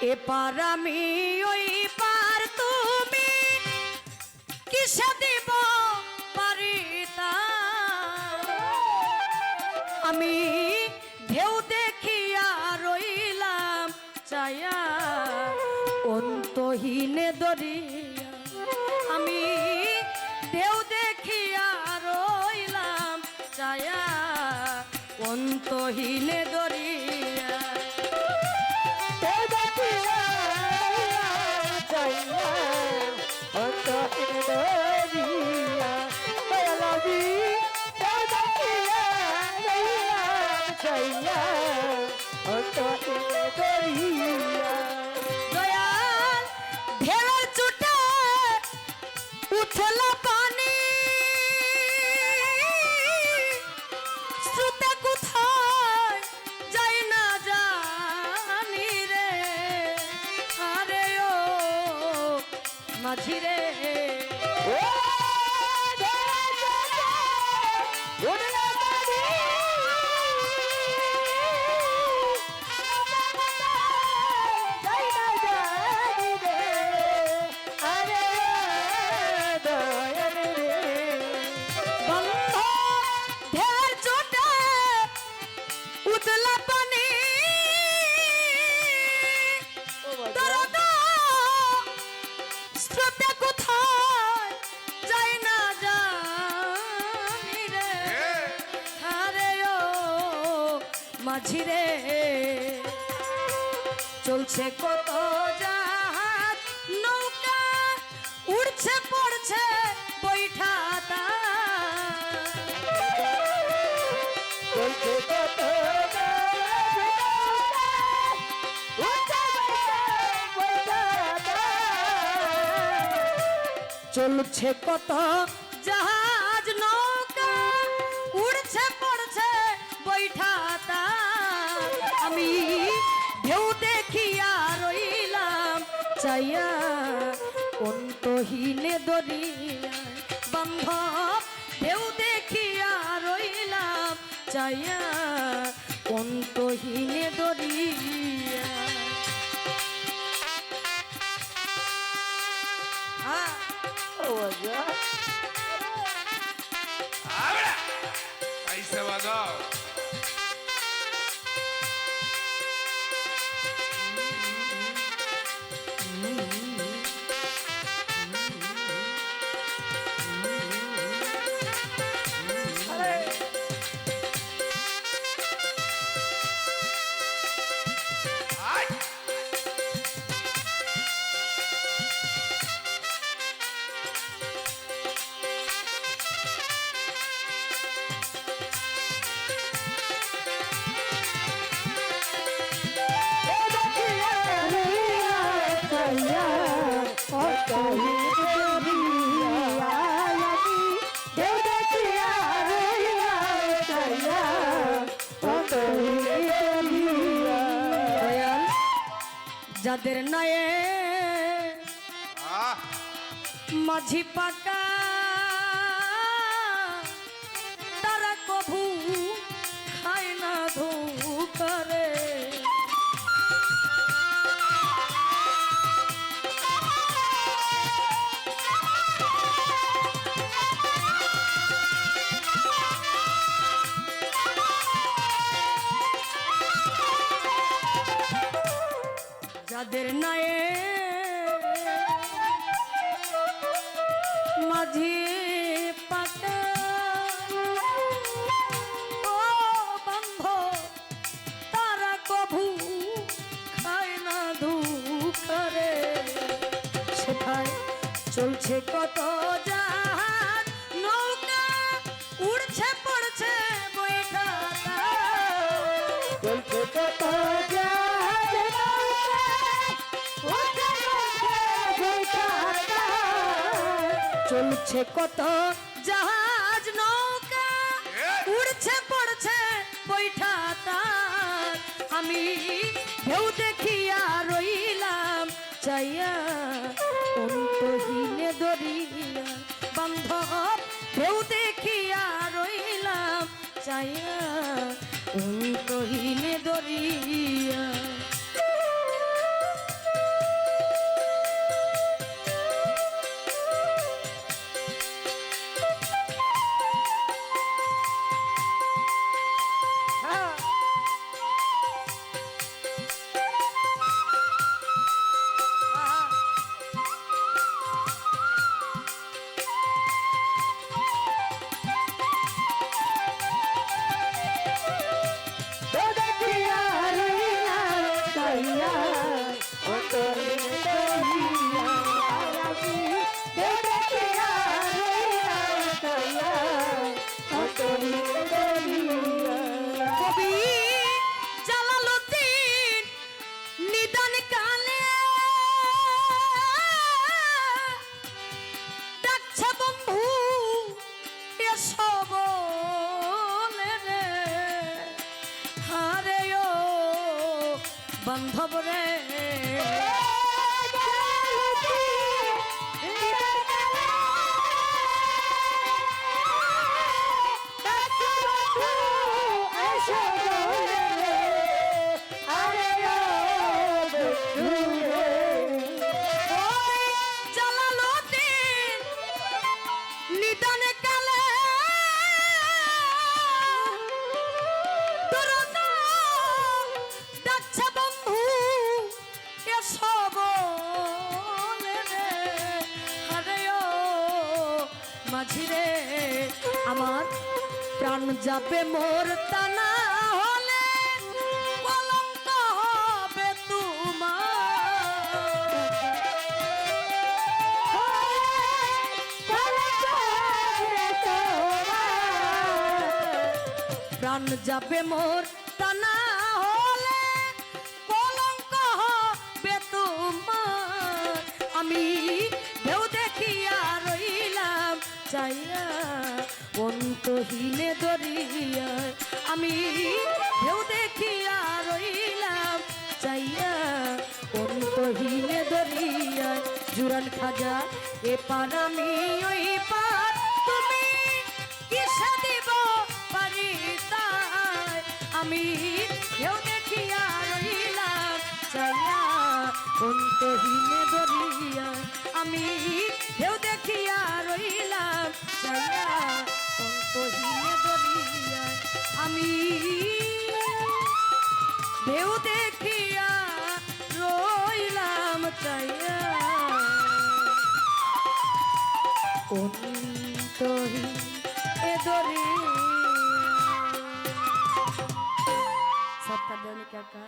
এপার আমি ওই পার তুমি কিসে দিব পারিতা আমি ঢেউ দেখিয়া রইলাম চায়া অন্তহীনে দরিয়া আমি ঢেউ দেখিয়া রইলাম চায়া অন্তহীনে দরিয়া দয়াল ঢেউয়ের চুটে উঠল পানি স্রোতে কোথায় যাই না জানি রে আরে ও মাঝি রে মাঝিরে চলছে কত জাহাজ নৌকা উড়ছে পড়ছে বৈঠাতা চলছে কত চলছে কত জাহাজ নৌকা উড়ছে পড়ছে বৈঠাতা আমি ঢেউ দেখিয়া রইলাম চাইয়া অন্তহীনে দরিয়া বান্ধব ঢেউ দেখিয়া রইলাম চাইয়া অন্তহীনে দরিয়া যাদের নায়ে মাঝি পাকা তারা কভু খায় না ধোকারে যাদের নায়ে মাঝি পাকা ও বন্ধ তারা কভু খায় না ধোকারে সেটাই চলছে কত জাহাজ নৌকা উড়ছে পড়ছে বৈঠাতা চলছে কত চলছে কত জাহাজ নৌকা উড়ছে পড়ছে বৈঠাতা আমি ঢেউ দেখিয়া রইলাম চাইয়া অন্তহীনে দরিয়া বান্ধব ঢেউ দেখিয়া রইলাম চাইয়া অন্তহীনে দরিয়া কবি জালালউদ্দিন নিদান কালে ডাকছে বন্ধু এসো বলে রে, হারে ও বান্ধব রে। মাঝিরে আমার প্রাণ যাবে মোর টানা হলে কলঙ্ক হবে প্রাণ যাবে মোর টানা হলে কলঙ্ক হবে তোমার। আমি ঢেউ দেখিয়া রইলাম চাইয়া অন্তহীনে দরিয়ায়, আমি ঢেউ দেখিয়া রইলাম চাইয়া অন্তহীনে দরিয়ায়। জুরান খাজা এপার আমি ওই পার, তুমি কিসে দিব পারি তাই। আমি ঢেউ দেখিয়া রইলাম চাইয়া অন্তহীনে দরিয়ায়, আমি ঢেউ দেখিয়া রইলাম চাইয়া অন্তহীনে দরিয়ায়। আমি ঢেউ দেখিয়া রইলাম চাইয়া অন্তহীন এ দরিয়ায়। সত্তা দেওয়ানি কাকা।